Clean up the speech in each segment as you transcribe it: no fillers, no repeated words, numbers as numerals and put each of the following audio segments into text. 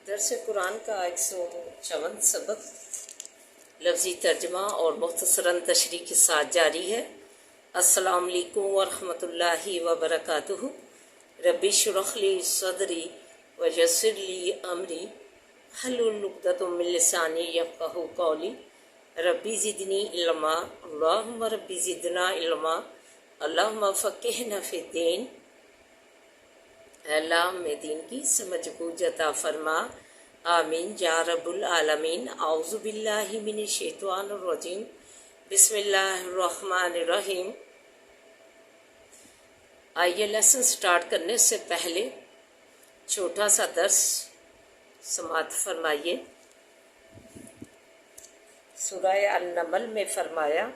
درس قرآن کا 154 سبق لفظی ترجمہ اور مختصراً تشریح کے ساتھ جاری ہے۔ السلام علیکم ورحمۃ اللہ وبرکاتہ۔ ربی اشرح لی صدری ویسر لی امری واحلل عقدۃ من لسانی یفقہوا قولی۔ ربی زدنی علما، اللہم ربی زدنا علما، اللہم فقہنا فی الدین۔ اے اللہ ہمیں دین کی سمجھ بوجھ عطا فرما، آمین یا رب العالمین۔ اعوذ باللہ من الشیطان الرجیم، بسم اللہ الرحمن الرحیم۔ آئیے لیسن سٹارٹ کرنے سے پہلے چھوٹا سا درس سماعت فرمائیے۔ سورہ النمل میں فرمایا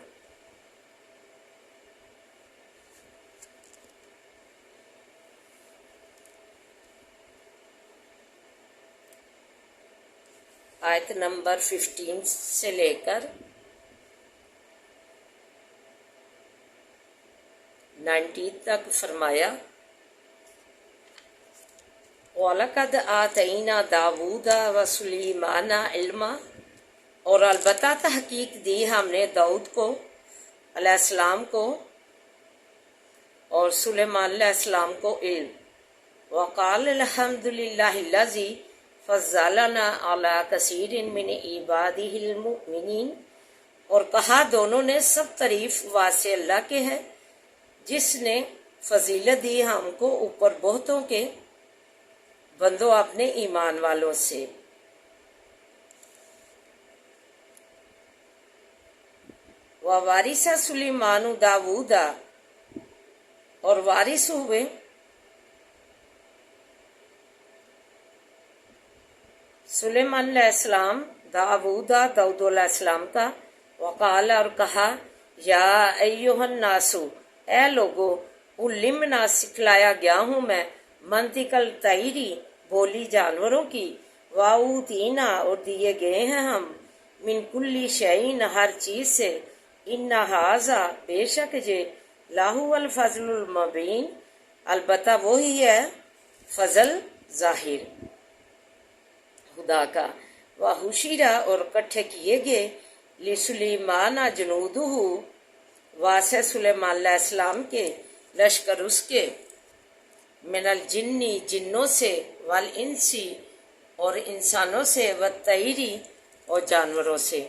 آیت نمبر 15 سے لے کر 19 تک فرمایا، وَلَقَدْ آتَيْنَا دَاوُودَ وَسُلَيْمَانَ عِلْمًا، اور البتہ تحقیق دی ہم نے داؤد کو علیہ السلام کو اور سلیمان علیہ السلام کو علم۔ وَقَالَ الْحَمْدُ لِلَّهِ الَّذِي فضلنا علی کثیر من عبادہ المؤمنین، اور کہا دونوں نے سب تعریف واسع اللہ کے ہے جس نے فضیلت دی ہم کو اوپر بہتوں کے بندوں اپنے ایمان والوں سے۔ ووارث سلیمان داود، اور وارث ہوئے سلیمان علیہ السلام داود علیہ السلام کا۔ وقال، اور کہا، یا ایہا الناس، اے لوگو، علمنا سکھلایا گیا ہوں میں منطق الطیری بولی جانوروں کی، واوتینا اور دیے گئے ہیں ہم من کل شیء ہر چیز سے، ان ھذا بے شک یہ لاہو الفضل المبین البتہ وہی ہے فضل ظاہر خدا کا۔ وحشرا اور اکٹھے کیے گئے لسلیمان جنودہ واسع سلیمان علیہ السلام کے لشکر اس کے، من الجنی جنوں سے، والانسی اور انسانوں سے، والطیری اور جانوروں سے۔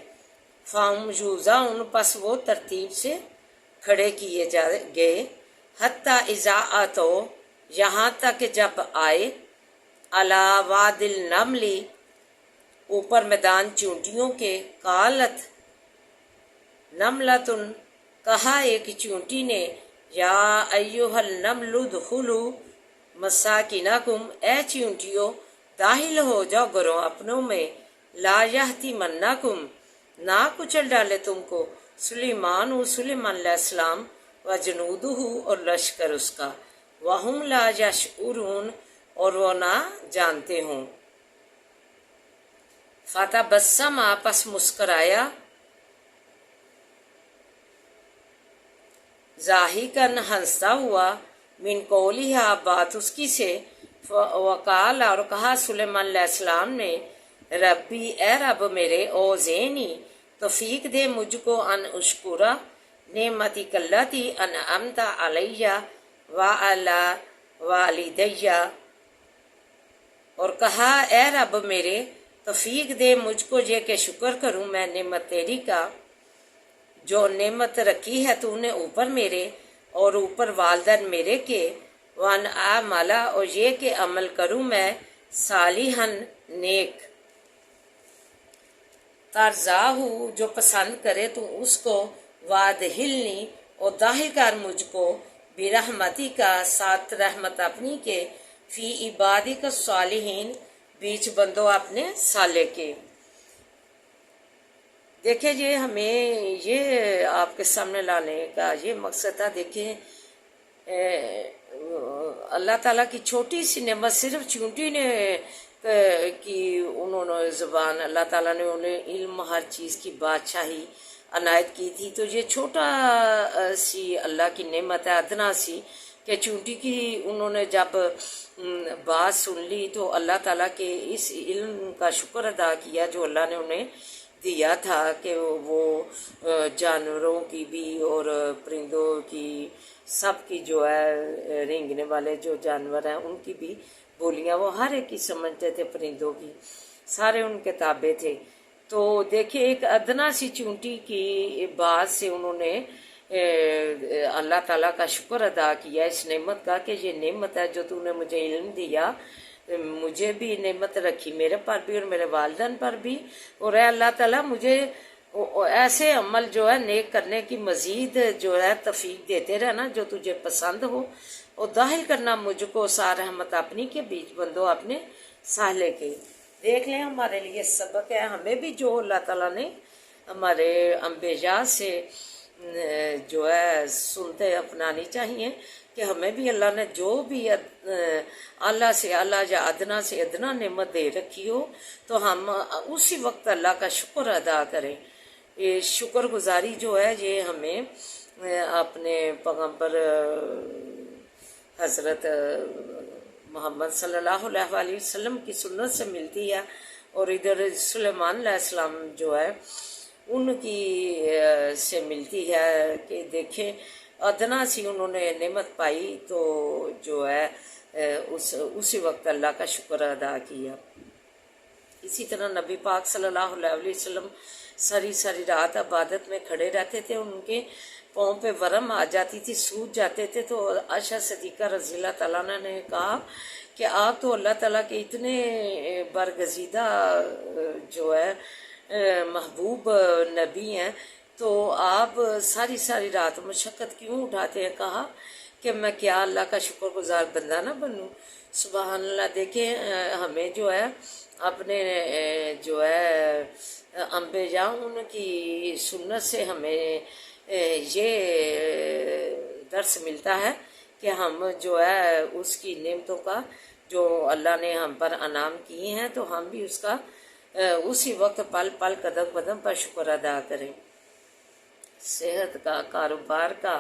فہم یوزعون پس وہ ترتیب سے کھڑے کیے گئے، حتی اذا آتو یہاں تک جب آئے، علی واد النمل اوپر میدان چونٹیوں کے، قالت نملۃ کہا ایک چونٹی نے، یا ایھا النمل ادخلوا مساکنکم اے چونٹیوں داخل ہو جاؤ گھروں اپنوں میں، لا یحطمنکم نہ کچل ڈالے تم کو، سلیمان علیہ السلام و جنودہ اور لشکر اس کا، وہم لا یشعرون اور وہ نہ جانتے ہوں۔ فتبسم پس مسکرایا، ضاحکاً ہنستا ہوا، من قولہا بات اس کی سے، وقال اور کہا سلیمان علیہ السلام نے، ربی اے رب میرے، اوزعنی توفیق دے مجھ کو، ان اشکرا نعمتک التی انعمت علی وعلی والدی، اور کہا اے رب میرے توفیق دے مجھ کو یہ کہ شکر کروں میں نعمت تیری کا جو نعمت رکھی ہے تو نے اوپر میرے اور اوپر والدین میرے کے، وان اعملا اور یہ کہ عمل کروں میں صالحاً نیک، ترضاہ جو پسند کرے تو اس کو، وادخلنی اور داخل کر مجھ کو، برحمتی کا ساتھ رحمت اپنی کے، فی عبادک الصالحین بیچ بندوں اپنے صالح کے۔ دیکھیں یہ ہمیں یہ آپ کے سامنے لانے کا یہ مقصد تھا۔ دیکھیں اللہ تعالیٰ کی چھوٹی سی نعمت صرف چونٹی نے کی انہوں نے زبان، اللہ تعالیٰ نے انہیں علم ہر چیز کی بادشاہی عنایت کی تھی، تو یہ چھوٹا سی اللہ کی نعمت ہے، ادنا سی، کہ چونٹی کی انہوں نے جب بات سن لی تو اللہ تعالیٰ کے اس علم کا شکر ادا کیا جو اللہ نے انہیں دیا تھا کہ وہ جانوروں کی بھی اور پرندوں کی سب کی جو ہے رینگنے والے جو جانور ہیں ان کی بھی بولیاں وہ ہر ایک کی سمجھتے تھے، پرندوں کی سارے ان کے تابع تھے۔ تو دیکھیں ایک ادنا سی چونٹی کی بات سے انہوں نے اللہ تعالیٰ کا شکر ادا کیا اس نعمت کا کہ یہ نعمت ہے جو تو نے مجھے علم دیا، مجھے بھی نعمت رکھی میرے پر بھی اور میرے والدین پر بھی، اور اے اللہ تعالیٰ مجھے ایسے عمل جو ہے نیک کرنے کی مزید جو ہے توفیق دیتے رہنا جو تجھے پسند ہو، اور داخل کرنا مجھ کو سا رحمت اپنی کے بیچ بندو اپنے ساحلے کے۔ دیکھ لیں ہمارے لیے سبق ہے، ہمیں بھی جو اللہ تعالیٰ نے ہمارے انبیاء سے جو ہے سنتے اپنانی چاہیے کہ ہمیں بھی اللہ نے جو بھی اعلیٰ سے اعلیٰ یا ادنا سے ادنا نعمت دے رکھی ہو تو ہم اسی وقت اللہ کا شکر ادا کریں۔ یہ شکر گزاری جو ہے یہ ہمیں اپنے پیغمبر حضرت محمد صلی اللہ علیہ وسلم کی سنت سے ملتی ہے، اور ادھر سلیمان علیہ السلام جو ہے ان کی سے ملتی ہے کہ دیکھیں ادنا سی انہوں نے نعمت پائی تو جو ہے اسی وقت اللہ کا شکر ادا کیا۔ اسی طرح نبی پاک صلی اللہ علیہ وسلم ساری رات عبادت میں کھڑے رہتے تھے، ان کے پاؤں پہ ورم آ جاتی تھی، سوج جاتے تھے، تو عائشہ صدیقہ رضی اللہ تعالیٰ نے کہا کہ آپ تو اللہ تعالیٰ کے اتنے برگزیدہ جو ہے محبوب نبی ہیں تو آپ ساری رات مشقت کیوں اٹھاتے ہیں؟ کہا کہ میں کیا اللہ کا شکر گزار بندہ نہ بنوں؟ سبحان اللہ۔ دیکھیں ہمیں جو ہے اپنے جو ہے انبیاء ان کی سنت سے ہمیں یہ درس ملتا ہے کہ ہم جو ہے اس کی نعمتوں کا جو اللہ نے ہم پر انعام کیے ہیں تو ہم بھی اس کا اسی وقت پل پل قدم قدم پر شکر ادا کریں۔ صحت کا، کاروبار کا،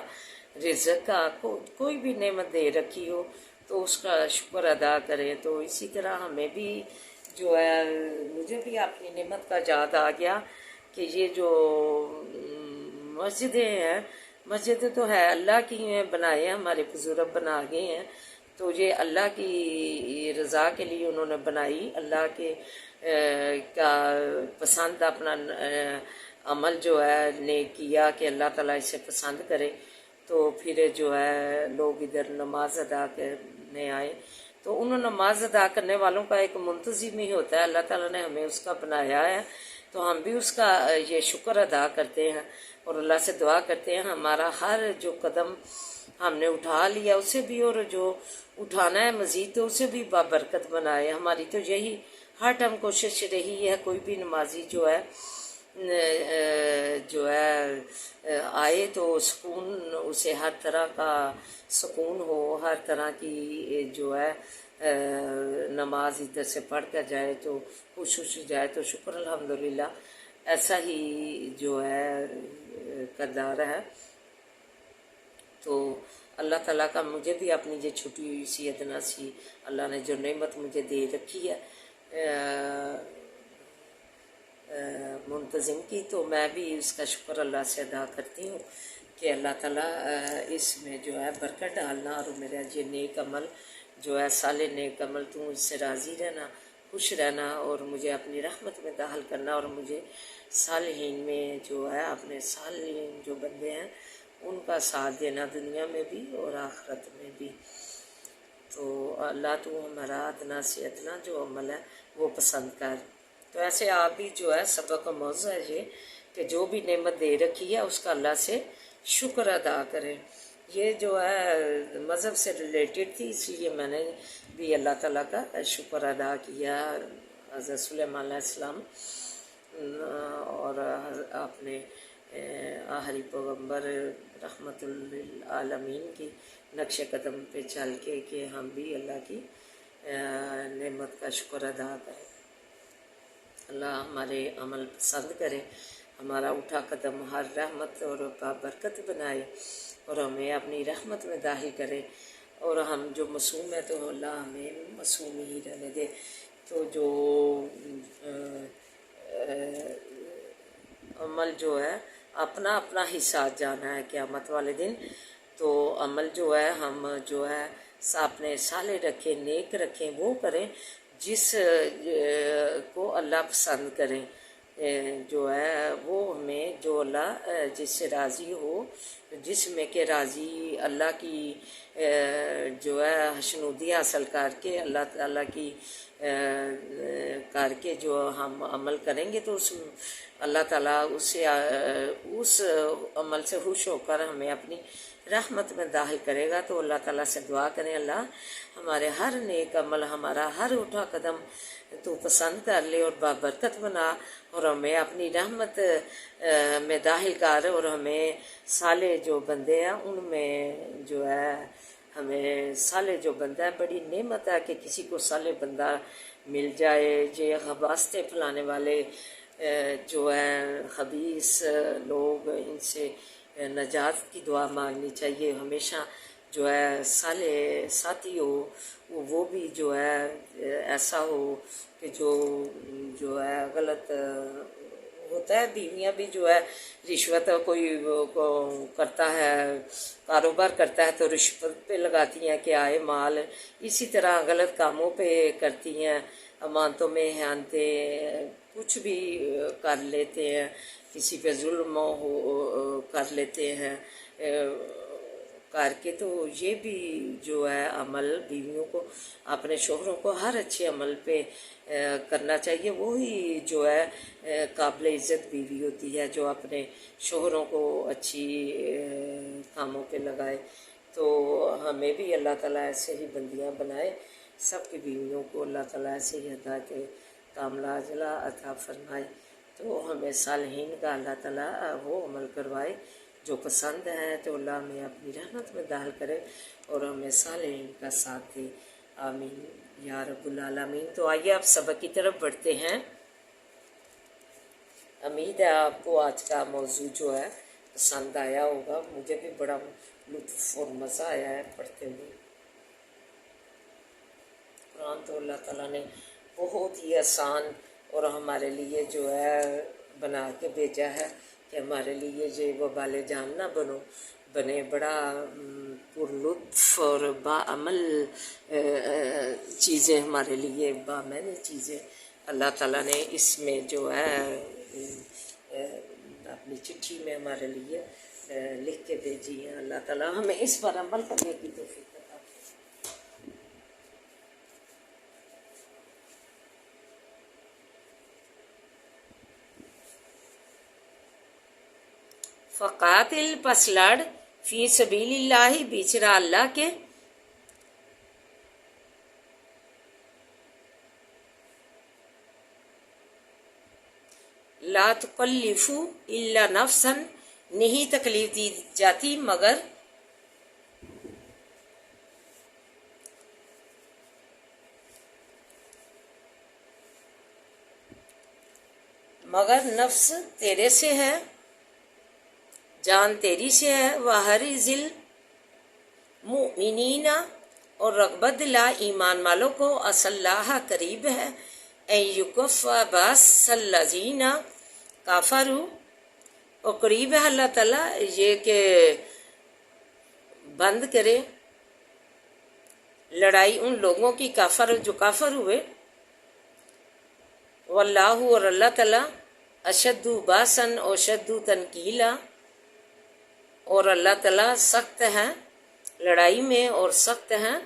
رزق کا، کوئی بھی نعمت دے رکھی ہو تو اس کا شکر ادا کریں۔ تو اسی طرح ہمیں بھی جو ہے مجھے بھی اپنی نعمت کا یاد آ گیا کہ یہ جو مسجدیں ہیں، مسجدیں تو ہے اللہ کی ہیں، بنائے ہیں ہمارے بزرگ بنا گئے ہیں، تو یہ اللہ کی رضا کے لیے انہوں نے بنائی، اللہ کے کا پسند اپنا عمل جو ہے نے کیا کہ اللہ تعالیٰ اسے پسند کرے، تو پھر جو ہے لوگ ادھر نماز ادا کرنے آئے، تو انہوں نماز ادا کرنے والوں کا ایک منتظم ہی ہوتا ہے، اللہ تعالیٰ نے ہمیں اس کا بنایا ہے تو ہم بھی اس کا یہ شکر ادا کرتے ہیں اور اللہ سے دعا کرتے ہیں ہمارا ہر جو قدم ہم نے اٹھا لیا اسے بھی اور جو اٹھانا ہے مزید تو اسے بھی بابرکت بنائے۔ ہماری تو یہی ہر ٹائم کوشش رہی ہے، کوئی بھی نمازی جو ہے آئے تو سکون اسے ہر طرح کا سکون ہو، ہر طرح کی جو ہے نماز ادھر سے پڑھ کر جائے تو خوش جائے تو شکر الحمدللہ، ایسا ہی جو ہے کردار ہے۔ تو اللہ تعالیٰ کا مجھے بھی اپنی یہ چھوٹی سی ادنا سی اللہ نے جو نعمت مجھے دے رکھی ہے منتظم کی، تو میں بھی اس کا شکر اللہ سے ادا کرتی ہوں کہ اللہ تعالیٰ اس میں جو ہے برکت ڈالنا اور میرا یہ نیک عمل جو ہے صالح نیک عمل تو مجھ سے راضی رہنا، خوش رہنا اور مجھے اپنی رحمت میں داخل کرنا اور مجھے صالحین میں جو ہے اپنے صالحین جو بندے ہیں ان کا ساتھ دینا دنیا میں بھی اور آخرت میں بھی۔ تو اللہ تو ہمارا ادنا سے ادنا جو عمل ہے وہ پسند کر۔ تو ایسے آپ بھی جو ہے سبق و موضوع ہے یہ کہ جو بھی نعمت دے رکھی ہے اس کا اللہ سے شکر ادا کریں۔ یہ جو ہے مذہب سے ریلیٹڈ تھی اس لیے میں نے بھی اللہ تعالیٰ کا شکر ادا کیا۔ حضرت سلیمان علیہ السلام اور اپنے آخری پیغمبر رحمت للعالمین کی نقش قدم پہ چل کے کہ ہم بھی اللہ کی نعمت کا شکر ادا کریں۔ اللہ ہمارے عمل پسند کرے، ہمارا اٹھا قدم ہر رحمت اور برکت بنائے اور ہمیں اپنی رحمت میں داخل کرے۔ اور ہم جو معصوم ہیں تو اللہ ہمیں معصوم ہی رہنے دے. تو جو عمل جو ہے اپنا اپنا حصہ جانا ہے قیامت والے دن. تو عمل جو ہے ہم جو ہے اپنے صالح رکھیں، نیک رکھیں، وہ کریں جس کو اللہ پسند کریں، جو ہے وہ ہمیں جو اللہ جس سے راضی ہو، جس میں کہ راضی اللہ کی جو ہے حشنودی حاصل کر کے اللہ تعالیٰ کی کر کے جو ہم عمل کریں گے تو اس اللہ تعالیٰ اس عمل سے خوش ہو کر ہمیں اپنی رحمت میں داخل کرے گا. تو اللہ تعالیٰ سے دعا کریں اللہ ہمارے ہر نیک عمل، ہمارا ہر اٹھا قدم تو پسند کر لے اور بابرکت بنا، اور ہمیں اپنی رحمت میں داخل کر، اور ہمیں صالح جو بندے ہیں ان میں جو ہے ہمیں صالح جو بندہ ہے، بڑی نعمت ہے کہ کسی کو صالح بندہ مل جائے. یہ واسطے پھیلانے والے جو ہیں خبیث لوگ، ان سے نجات کی دعا مانگنی چاہیے ہمیشہ. جو ہے صالح ساتھی ہو وہ بھی جو ہے ایسا ہو کہ جو ہے غلط ہوتا ہے. بیویاں بھی جو ہے رشوت کوئی کرتا ہے، کاروبار کرتا ہے تو رشوت پہ لگاتی ہیں کہ آئے مال، اسی طرح غلط کاموں پہ کرتی ہیں، امانتوں میں خیانتیں کچھ بھی کر لیتے ہیں، کسی پہ ظلم کر لیتے ہیں کر کے. تو یہ بھی جو ہے عمل بیویوں کو اپنے شوہروں کو ہر اچھے عمل پہ کرنا چاہیے. وہی جو ہے قابل عزت بیوی ہوتی ہے جو اپنے شوہروں کو اچھی کاموں پہ لگائے. تو ہمیں بھی اللہ تعالیٰ ایسے ہی بندیاں بنائے، سب کی بیویوں کو اللہ تعالیٰ ایسے ہی ہدایت کاملہ عاجلہ عطا فرمائے. تو ہمیں صالحین کا اللہ تعالیٰ وہ عمل کروائے جو پسند ہیں. تو اللہ ہمیں اپنی رحمت میں داخل کرے اور ہمیں صالحین کا ساتھ دے. آمین یا رب العالمین. تو آئیے آپ سبق کی طرف بڑھتے ہیں. امید ہے آپ کو آج کا موضوع جو ہے پسند آیا ہوگا. مجھے بھی بڑا لطف اور مزہ آیا ہے پڑھتے ہوئے. قرآن تو اللہ تعالیٰ نے بہت ہی آسان اور ہمارے لیے جو ہے بنا کے بھیجا ہے کہ ہمارے لیے یہ وبال جان نہ بنے. بڑا پر لطف اور باعمل چیزیں ہمارے لیے، بامعنی چیزیں اللہ تعالیٰ نے اس میں جو ہے اپنی چٹھی میں ہمارے لیے لکھ کے بھیجی ہیں. اللہ تعالیٰ ہمیں اس پر عمل کرنے کی توفیق عطا فرمائے. فقاتل پس لڑ فی سبیل اللہ بیچ راہ اللہ کے، لا تکلف الا نفسا نہیں تکلیف دی جاتی مگر نفس تیرے سے ہے، جان تیری سے ہے. وَحَرِّزِ الْمُؤْمِنِينَ اور رغبت دلا ایمان والوں کو، عَسَى اللَّهَ قریب ہے، اَن يُكَفِّرَ بَأْسَ الَّذِينَ كَفَرُوا اور قریب ہے اللہ تعالیٰ یہ کہ بند کرے لڑائی ان لوگوں کی کافر جو کافر ہوئے. واللہ اور اللہ تعالیٰ اشد باسن اور شد تنکیلا اور اللہ تعالیٰ سخت ہیں لڑائی میں اور سخت ہیں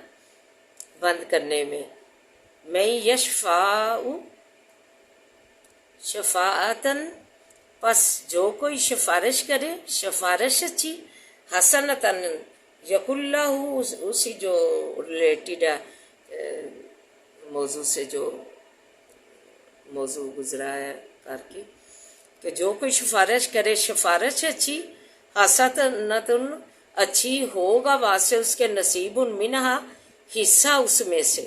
بند کرنے میں. میں یشفاء شفاعتن پس جو کوئی سفارش کرے سفارش اچھی، حسنتن یک اللہ اسی جو ریلیٹڈ ہے موضوع سے جو موضوع گزرا ہے کر کے کہ جو کوئی سفارش کرے سفارش اچھی، حسنتن اچھی ہوگا واسطے اس کے نصیب منہا حصہ اس میں سے.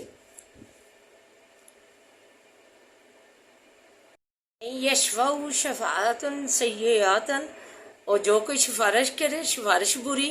یشفع شفاعتن سیئاتن اور جو کوئی سفارش کرے سفارش بری،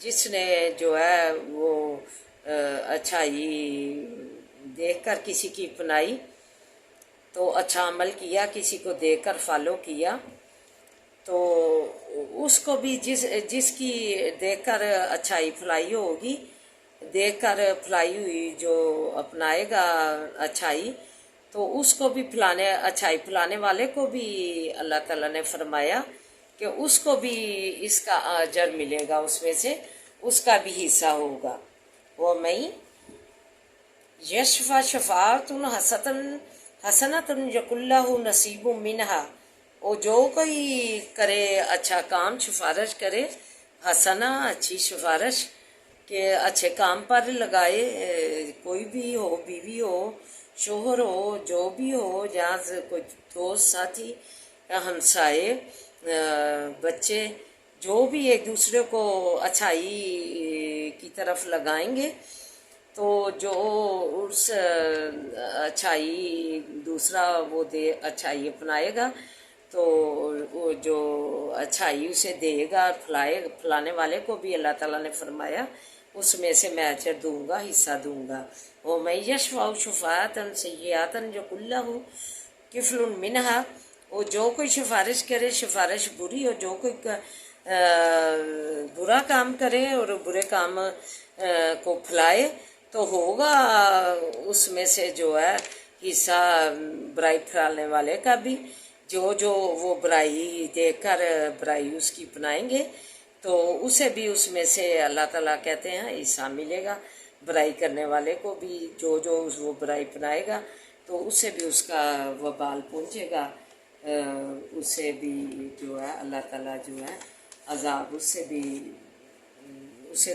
جس نے جو ہے وہ اچھائی دیکھ کر کسی کی اپنائی تو اچھا عمل کیا، کسی کو دیکھ کر فالو کیا، تو اس کو بھی جس کی دیکھ کر اچھائی پھلائی ہوگی، دیکھ کر پھلائی ہوئی جو اپنائے گا اچھائی، تو اس کو بھی اچھائی پھلانے والے کو بھی اللہ تعالیٰ نے فرمایا کہ اس کو بھی اس کا اجر ملے گا، اس میں سے اس کا بھی حصہ ہوگا۔ وہ میں یشفع شفاعت حسنۃ یکن لہ نصیب منہا، وہ جو کوئی کرے اچھا کام، سفارش کرے حسنہ اچھی سفارش کہ اچھے کام پر لگائے، کوئی بھی ہو، بیوی ہو، شوہر ہو، جو بھی ہو، جہاں کوئی دوست ساتھی، ہمسائے، بچے، جو بھی ایک دوسرے کو اچھائی کی طرف لگائیں گے تو جو اس اچھائی دوسرا وہ اچھائی اپنائے گا تو وہ جو اچھائی اسے دے گا، پھلانے والے کو بھی اللہ تعالیٰ نے فرمایا اس میں سے میں اجر دوں گا، حصہ دوں گا۔ وَمَن یشفع شفاعۃ سیئۃ یکن لہ کفل منہا، وہ جو کوئی سفارش کرے، سفارش بری ہو، جو کوئی برا کام کرے اور برے کام کو پھلائے تو ہوگا اس میں سے جو ہے حصہ برائی پھیلانے والے کا بھی، جو وہ برائی دیکھ کر برائی اس کی اپنائیں گے تو اسے بھی اس میں سے اللہ تعالیٰ کہتے ہیں حصہ ملے گا، برائی کرنے والے کو بھی جو وہ برائی اپنائے گا تو اسے بھی اس کا وبال پہنچے گا، اسے بھی جو ہے اللہ تعالیٰ جو ہے عذاب اسے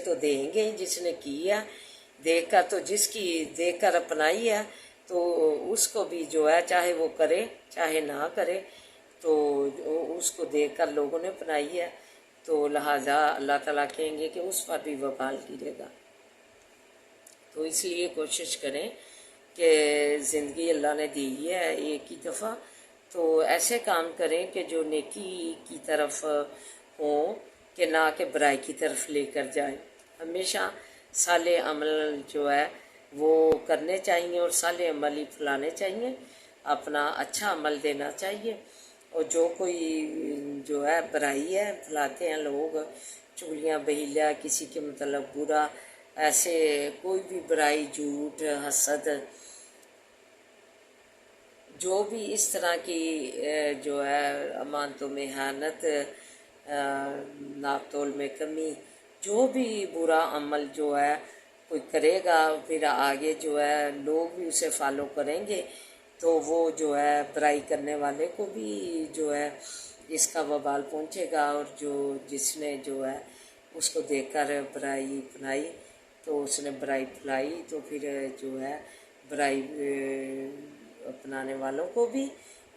تو دیں گے جس نے کی ہے دیکھ کر، تو جس کی دیکھ کر اپنائی ہے تو اس کو بھی جو ہے چاہے وہ کرے چاہے نہ کرے، تو اس کو دیکھ کر لوگوں نے اپنائی ہے تو لہٰذا اللہ تعالیٰ کہیں گے کہ اس پر بھی وبال گرے گا۔ تو اس لیے کوشش کریں کہ زندگی اللہ نے دی ہے ایک ہی دفعہ، تو ایسے کام کریں کہ جو نیکی کی طرف ہوں کہ نہ کہ برائی کی طرف لے کر جائیں۔ ہمیشہ صالح عمل جو ہے وہ کرنے چاہیے اور صالح عمل ہی پھلانے چاہیے، اپنا اچھا عمل دینا چاہیے، اور جو کوئی جو ہے برائی ہے پھلاتے ہیں لوگ، چغلیاں بہیلیاں، کسی کے متعلق برا، ایسے کوئی بھی برائی، جھوٹ، حسد، جو بھی اس طرح کی جو ہے امانتوں میں خیانت، ناپ تول میں کمی، جو بھی برا عمل جو ہے کوئی کرے گا پھر آگے جو ہے لوگ بھی اسے فالو کریں گے تو وہ جو ہے برائی کرنے والے کو بھی جو ہے اس کا وبال پہنچے گا، اور جس نے جو ہے اس کو دیکھ کر برائی اپنائی تو اس نے برائی پھیلائی تو پھر جو ہے برائی اپنانے والوں کو بھی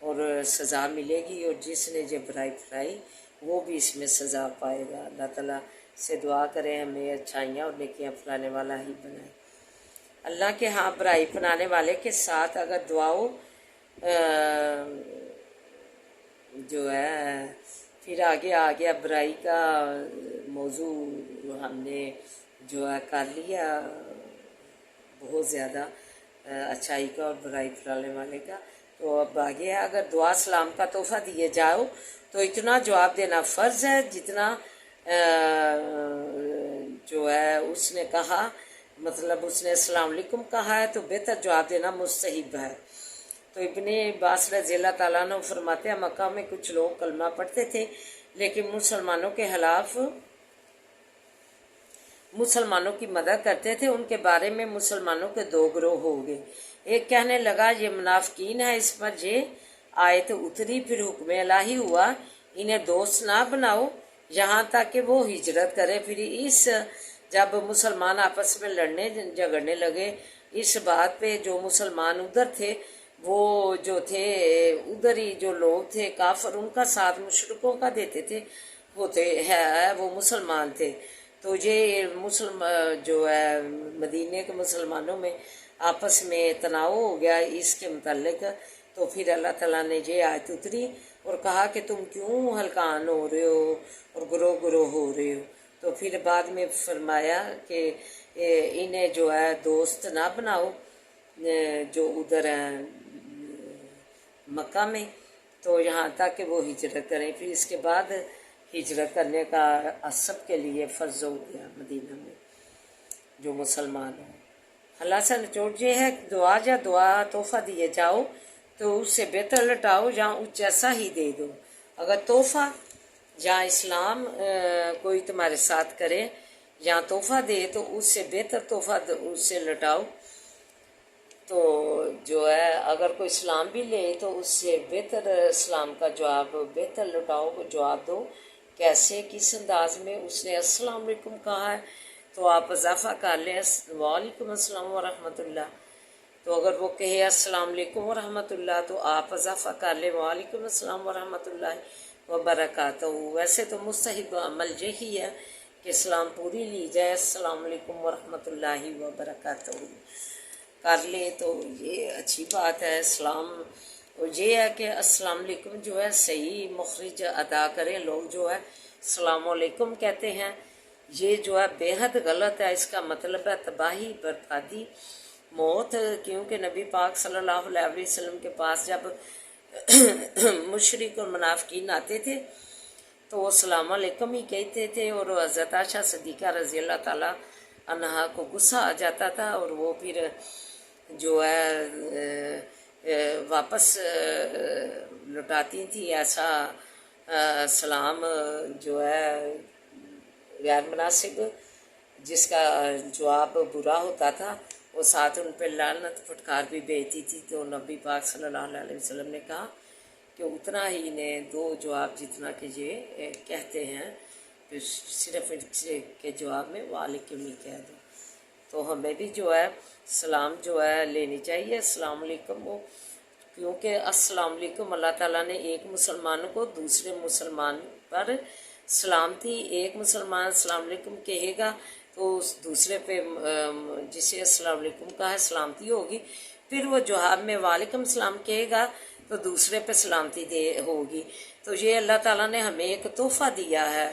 اور سزا ملے گی، اور جس نے جو برائی پھیلائی وہ بھی اس میں سزا پائے گا۔ اللہ تعالیٰ سے دعا کریں ہمیں اچھائیاں اور نیکیاں پھیلانے والا ہی بنائے۔ اللہ کے ہاں برائی پھیلانے والے کے ساتھ اگر دعاؤں جو ہے پھر آگے برائی کا موضوع ہم نے جو ہے کر لیا بہت زیادہ، اچھائی کا اور برائی پھیلانے والے کا، تو اب آگے ہے اگر دعا سلام کا تحفہ دیے جاؤ تو اتنا جواب دینا فرض ہے جتنا جو ہے اس نے کہا، مطلب اس نے السلام علیکم کہا ہے تو بہتر جواب دینا مستحب ہے۔ تو ابن عباس رضی اللہ تعالیٰ عنہ فرماتے ہیں مکہ میں کچھ لوگ کلمہ پڑھتے تھے لیکن مسلمانوں کے خلاف مسلمانوں کی مدد کرتے تھے، ان کے بارے میں مسلمانوں کے دو گروہ ہو گئے، ایک کہنے لگا یہ منافقین ہے، اس پر یہ آیت اتری، پھر حکم الہی ہوا انہیں دوست نہ بناؤ یہاں تک کہ وہ ہجرت کرے۔ پھر جب مسلمان آپس میں لڑنے جھگڑنے لگے اس بات پہ، جو مسلمان ادھر تھے وہ جو تھے ادھر ہی جو لوگ تھے کافر ان کا ساتھ مشرکوں کا دیتے تھے، وہ مسلمان تھے، تو یہ جو ہے مدینے کے مسلمانوں میں آپس میں تناؤ ہو گیا اس کے متعلق، تو پھر اللہ تعالیٰ نے یہ آیت اتری اور کہا کہ تم کیوں ہلکان ہو رہے ہو اور گروہ ہو رہے ہو۔ تو تو پھر بعد میں فرمایا کہ انہیں جو ہے دوست نہ بناؤ جو ادھر ہیں مکہ میں، تو یہاں تک کہ وہ ہجرت کریں. پھر اس کے بعد ہجرت کرنے کا سب کے لیے فرض ہو گیا مدینہ میں جو مسلمان ہیں. خلاصہ نچوڑ یہ ہے کہ دعا تحفہ دیے جاؤ تو اس سے بہتر لٹاؤ یا اس جیسا ہی دے دو. اگر تحفہ یا اسلام کوئی تمہارے ساتھ کرے یا تحفہ دے تو اس سے بہتر تحفہ اس سے لٹاؤ. تو جو ہے اگر کوئی اسلام بھی لے تو اس سے بہتر اسلام کا جواب بہتر لٹاؤ، جواب دو. کیسے، کس انداز میں؟ اس نے السلام علیکم کہا ہے تو آپ اضافہ کر لیں وعلیکم السلام ورحمۃ اللہ. تو اگر وہ کہے السلام علیکم ورحمۃ اللہ تو آپ اضافہ کر لیں وعلیکم السلام ورحمۃ اللہ وبرکاتہ. ویسے تو مستحب عمل یہی ہے کہ سلام پوری لی جائے، السلام علیکم ورحمۃ اللہ وبرکاتہ کر لے تو یہ اچھی بات ہے. اسلام یہ ہے کہ السلام علیکم جو ہے صحیح مخرج ادا کریں. لوگ جو ہے السلام علیکم کہتے ہیں، یہ جو ہے بے حد غلط ہے. اس کا مطلب ہے تباہی، بربادی، موت. کیونکہ نبی پاک صلی اللہ علیہ وسلم کے پاس جب مشرک اور منافقین آتے تھے تو وہ السلام علیکم ہی کہتے تھے، اور حضرت عائشہ صدیقہ رضی اللہ تعالیٰ عنہا کو غصہ آ جاتا تھا اور وہ پھر جو ہے واپس لوٹاتی تھی ایسا سلام جو ہے غیر مناسب، جس کا جواب برا ہوتا تھا. وہ ساتھ ان پہ لعنت پھٹکار بھی بھیجتی تھی. تو نبی پاک صلی اللہ علیہ وسلم نے کہا کہ اتنا ہی انہیں دو جواب جتنا کہ یہ کہتے ہیں، پھر صرف اس کے جواب میں وعلیکم ہی کہہ دو. تو ہمیں بھی جو ہے سلام جو ہے لینی چاہیے السلام علیکم کو، کیونکہ السلام علیکم اللہ تعالیٰ نے ایک مسلمان کو دوسرے مسلمان پر سلامتی، ایک مسلمان السلام علیکم کہے گا تو اس دوسرے پہ جسے السلام علیکم کا ہے سلامتی ہوگی. پھر وہ جواب میں وعلیکم السلام کہے گا تو دوسرے پہ سلامتی ہوگی. تو یہ اللہ تعالیٰ نے ہمیں ایک تحفہ دیا ہے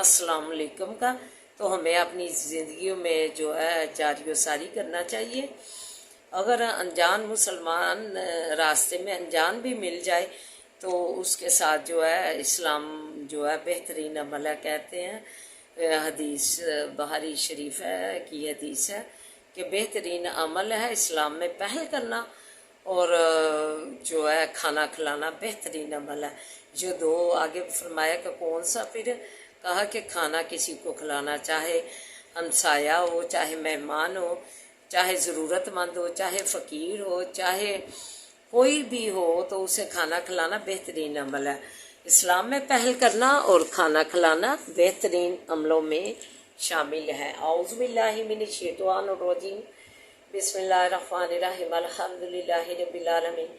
السلام علیکم کا، تو ہمیں اپنی زندگیوں میں جو ہے جاری و ساری کرنا چاہیے. اگر انجان مسلمان راستے میں انجان بھی مل جائے تو اس کے ساتھ جو ہے اسلام جو ہے بہترین عمل ہے. کہتے ہیں حدیث بخاری شریف ہے کی حدیث ہے کہ بہترین عمل ہے اسلام میں پہل کرنا، اور جو ہے کھانا کھلانا بہترین عمل ہے. جو دو آگے فرمایا کہ کون سا؟ پھر کہا کہ کھانا کسی کو کھلانا، چاہے ہمسایہ ہو، چاہے مہمان ہو، چاہے ضرورت مند ہو، چاہے فقیر ہو، چاہے کوئی بھی ہو، تو اسے کھانا کھلانا بہترین عمل ہے. اسلام میں پہل کرنا اور کھانا کھلانا بہترین عملوں میں شامل ہے. اعوذ باللہ من الشیطان الرجیم، بسم اللہ الرحمن الرحیم، الحمد للہ رب العالمین،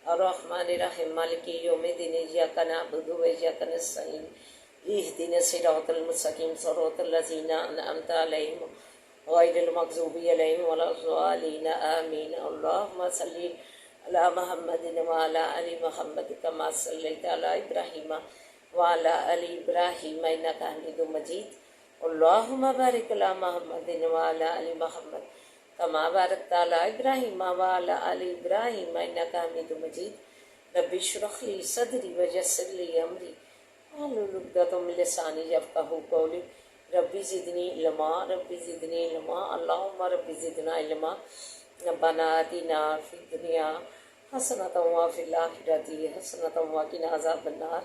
الرحمن الرحیم، مالک یوم الدین، ایاک نعبد و ایاک نستعین، اہدنا الصراط المستقیم، صراط الذین انعمت علیہم غیر المغضوب علیہم ولا الضالین، آمین. اللہم صلی علی محمد وعلی آل محمد کما صلیت علی ابراہیم وعلی آل ابراہیم انک حمید مجید. اللہم بارک علی محمد وعلی آل محمد کما بارکت علی ابراہیم وعلی آل ابراہیم انک حمید مجید. رب اشرح لی صدری ویسر لی امری واحلل عقدۃ من لسانی یفقہوا قولی. ربی زدنی علما، ربی زدنی علما، اللہم ربی زدنا علما. ربنا آتنا فی الدنیا حسنۃ وفی الآخرۃ حسنۃ وقنا عذاب النار.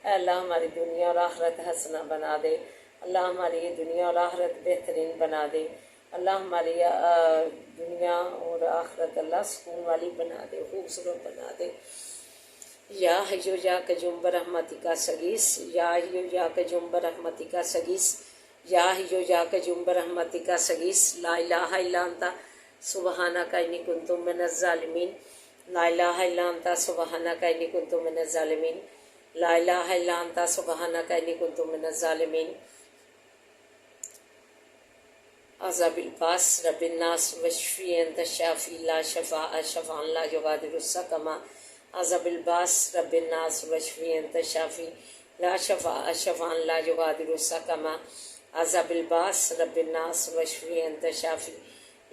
اے اللہ ہماری دنیا اور آخرت حسنہ بنا دے. اللہ ہماری یہ دنیا اور آخرت بہترین بنا دے. اللہ ہماری دنیا اور آخرت اللہ سکون والی بنا دے، خوبصورت بنا دے. یا حیو یا قیوم برحمتک استغیث، یا حیو یا قیوم برحمتک استغیث، یا حیو یا قیوم برحمتک استغیث. لا الہ الا انت سبحانک انی کنت من الظالمین. لا الہ الا انت سبحانک انی کنت من الظالمین. لا الہ الا انت سبحانک انی کنت من الظالمین. عذاب الباس رب الناس وشفی انت الشافی لا شفاء شفاء لا یغادر سقما. عذاب الباس رب الناس وشفی انت الشافی لا شفاء شفاء لا یغادر سقما. عذاب الباس رب الناس وشفی انت شافی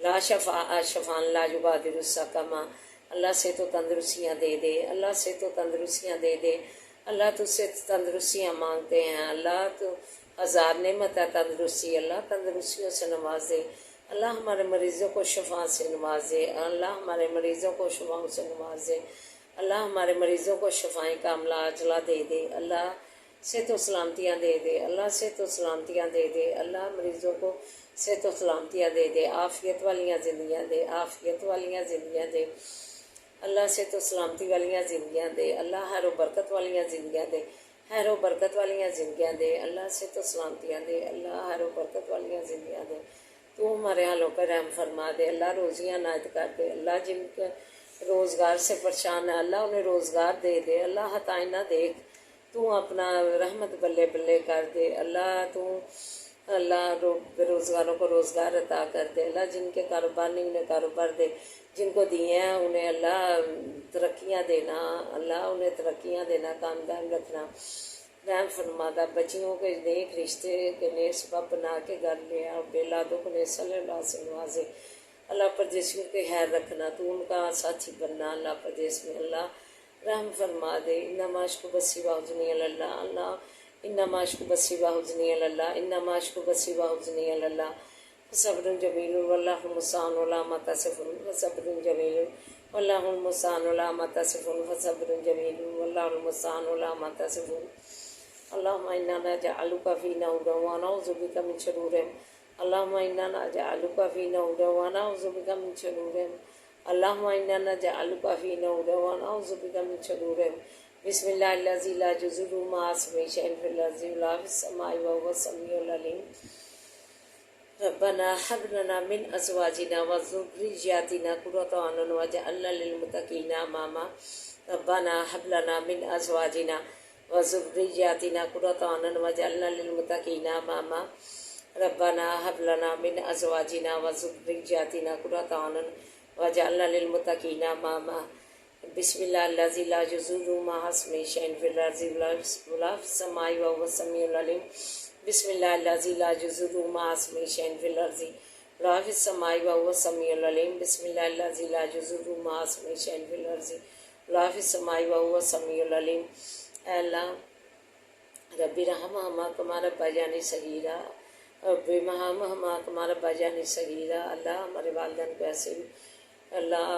لا شفاء شفان لا یغادر سقما۔ اللہ سے تو تندرستیاں دے دے، اللہ سے تو تندرستیاں دے دے، اللہ تجھ سے تندرستیاں مانگتے ہیں، اللہ تو ہزار نعمت ہے تندرستی، اللہ تندرستیوں سے نواز دے، اللہ ہمارے مریضوں کو شفا سے نواز دے، اللہ ہمارے مریضوں کو شفاؤں سے نواز دے، اللہ ہمارے مریضوں کو شفائیں کاملہ عاجلہ دے دے، اللہ صحت و سلامتیاں دے دے، اللہ صحت و سلامتیاں دے دے، اللہ مریضوں کو صحت و سلامتیاں دے دے، عافیت والیاں زندگیاں دے، عافیت والیاں زندگیاں دے، اللہ صحت و سلامتی والیاں زندگیاں دے، اللہ خیر و برکت والیاں زندگیاں دے، خیر و برکت والیاں زندگیاں دے، اللہ صحت و سلامتیاں دے، اللہ خیر و برکت والیاں زندگیاں دے، تو ہمارے حالوں پر رحم فرما دے، اللہ روزیاں عنایت کر دے، اللہ جن کے روزگار سے پریشان ہے اللہ انہیں روزگار دے دے، اللہ عطائیں نہ دیکھ، تو اپنا رحمت بلے بلے کر دے، اللہ تو اللہ بے روزگاروں کو روزگار عطا کر دے، اللہ جن کے کاروبار نہیں انہیں کاروبار دے، جن کو دیے ہیں انہیں اللہ ترقیاں دینا، اللہ انہیں ترقیاں دینا، کام دائم رکھنا، رحم فرمادا، بچیوں کے نیک رشتے کے نیک سبب بنا کے گھر لے اور بے اولادوں کو نیک صلی اللہ سے نوازے، اللہ پردیسیوں کے خیر رکھنا، تو ان کا ساتھی بننا، اللہ پردیس میں اللہ رحم فرما دے، انما اشکو بسی واحزنی اللہ، اللہ انما اشکو بسی واحزنی اللہ، انما اشکو بسی واحزنی اللہ، صبر جمیل واللہ المستعان علی ما تصفون، صبر جمیل واللہ المستعان علی ما تصفون، صبر جمیل واللہ المستعان علی ما تصفون۔ اللہم انا نجعلک فی نحورا ونعوذ بک من شرورہم، اللہم انا نجعلک فی نحورا ونعوذ بک من شرورہم، اللہم انا نجعلک فی نحورا ونعوذ بک من شرورہم، بسم اللہ الذی لا یضر مع اسمہ شیء فی الارض ولا فی السماء وهو السمیع العلیم۔ ربنا هب لنا من ازواجنا وذرياتنا قرة اعين واجعلنا للمتقين اماما، ربنا هب لنا من ازواجنا وذرياتنا قرة اعين واجعلنا للمتقين اماما، ربنا هب لنا من ازواجنا وذرياتنا قرة اعين واجعلنا للمتقين اماما، بسم اللہ الذی لا یضر مع اسمہ شیء فی الارض ولا فی السماء وهو السمیع العلیم، بسم اللہ الذی لا یضر مع اسمہ شیء فی الارض ولا فی السماء وهو السمیع العلیم، بسم اللہ الذی لا یضر مع اسمہ شیء فی الارض ولا فی السماء وهو السمیع العلیم۔ اے اللہ ربی رحمہما کما ربیانی صغیرا، ربی رحمہما کما ربیانی صغیرا، اللہ ہمارے والدین کو ایسے بھی اللہ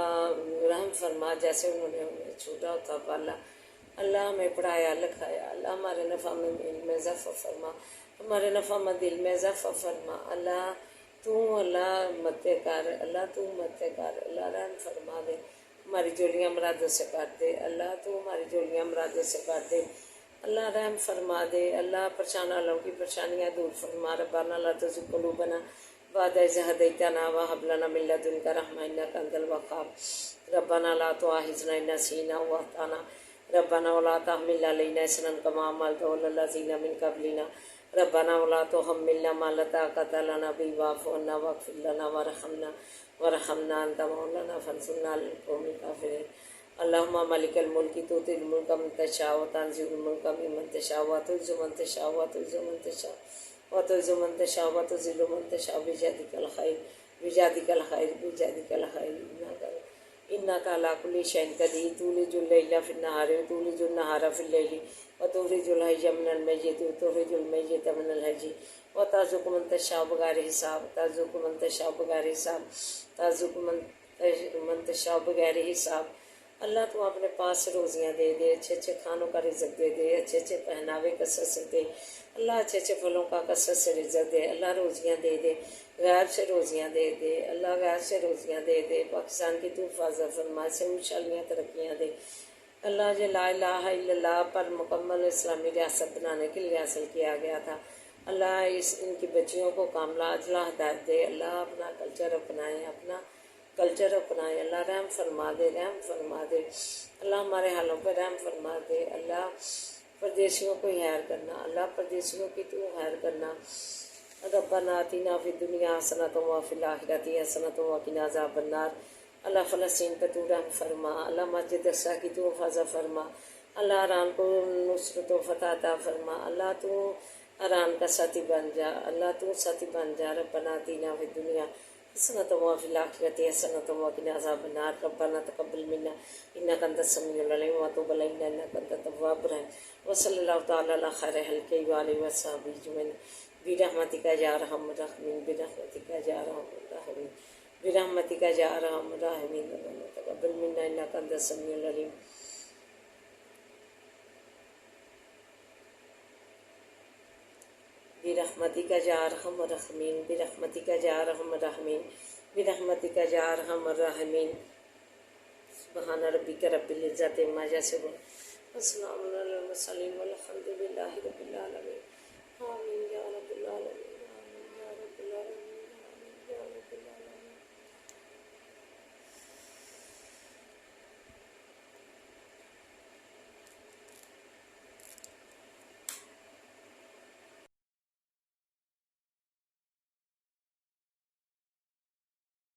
رحم فرما جیسے انہوں نے ہمیں چھوٹا ہوتا پالا، اللہ ہمیں پڑھایا لکھایا، اللہ ہمارے نفع میں علم میں اضافہ فرما، ہمارے نفع میں دل میں اضافہ فرما، اللہ تو اللہ مت کر، اللہ تو مت کر، اللہ رحم فرما دے، ہماری جولیاں مرادوں سے کر دے، اللہ تو ہماری جولیاں مرادوں سے کر دے، اللہ رحم فرما دے، اللہ پریشان والوں کی پریشانیاں دور فرما، ربنا لا تزغ قلوبنا بعد إذ هديتنا وهب لنا من لدنك رحمة إنك أنت الوهاب، ربنا لا تؤاخذنا إن نسينا أو أخطأنا، ربنا ولا تحمل علينا إصرا كما حملته على الذين من قبلنا، ربنا ولا تحملنا ما لا طاقة لنا به واعف عنا واغفر لنا وارحمنا أنت مولانا فانصرنا على القوم الكافرين۔ اللهم مالك الملك تؤتي الملك من تشاء وتنزع الملك ممن تشاء وتعز من تشاء وتعز من تشاء وتذل من تشاء بيدك الخير بيدك الخير بيدك الخير إنك على كل شيء قدير، تولج الليل في النهار وتولج النهار في الليل وتخرج الحي من الميت وتخرج الميت من الحي وترزق من تشاء بغير حساب، ترزق من تشاء بغير حساب، ترزق من تشاء بغير حساب۔ اللہ تو اپنے پاس روزیاں دے دے، اچھے اچھے کھانوں کا رزق دے دے، اچھے اچھے پہناوے کثرت سے دے، اللہ اچھے اچھے پھلوں کا کثرت سے رزق دے، اللہ روزیاں دے دے، غیب سے روزیاں دے دے، اللہ غیب سے روزیاں دے دے، پاکستان کی تو حفاظت فرما، سے خوشحالیاں ترقیاں دے، اللہ جو لا الہ الا اللہ پر مکمل اسلامی ریاست بنانے کے لیے حاصل کیا گیا تھا، اللہ ان کی بچیوں کو کاملہ اجلا ہدایت دے، اللہ اپنا کلچر اپنائیں، اپنا کلچر اپنائیں، اللہ رحم فرما دے، رحم فرما دے، اللہ ہمارے حالوں پہ رحم فرما دے، اللہ پردیسیوں کو خیر کرنا، اللہ پردیسیوں کی تو خیر کرنا، ربنا آتنا فی الدنیا حسنۃ وفی الآخرۃ حسنۃ وقنا عذاب النار، اللہ فلسطین پہ تو رحم فرما، اللہ مسجد اقصیٰ کی تو حفاظت فرما، اللہ ایران کو نصرت و فتح عطا فرما، اللہ تو حرام کا ساتھی بن جا اللہ، تو ساتھی بن جا۔ ربنا آتنا فی الدنیا حسنۃ وفی الآخرۃ حسنۃ وقنا عذاب النار۔ ربنا تقبل منا انک انت السمیع العلیم وتب علینا انک انت التواب الرحیم۔ وصلی اللہ تعالی علی خیر خلقہ وآلہ وصحبہ اجمعین برحمتک یا ارحم الراحمین، برحمتک یا ارحم الراحمین، برحمتک یا ارحم الراحمین۔ ربنا تقبل منا انک انت السمیع العلیم۔ برحمتک یا ارحم الراحمین، برحمتک یا ارحم الراحمین، برحمتک یا ارحم الراحمین۔ سبحان ربک رب العزۃ عما یصفون وسلام علی المرسلین والحمد للہ رب العالمین۔ آمین یا رب العالمین۔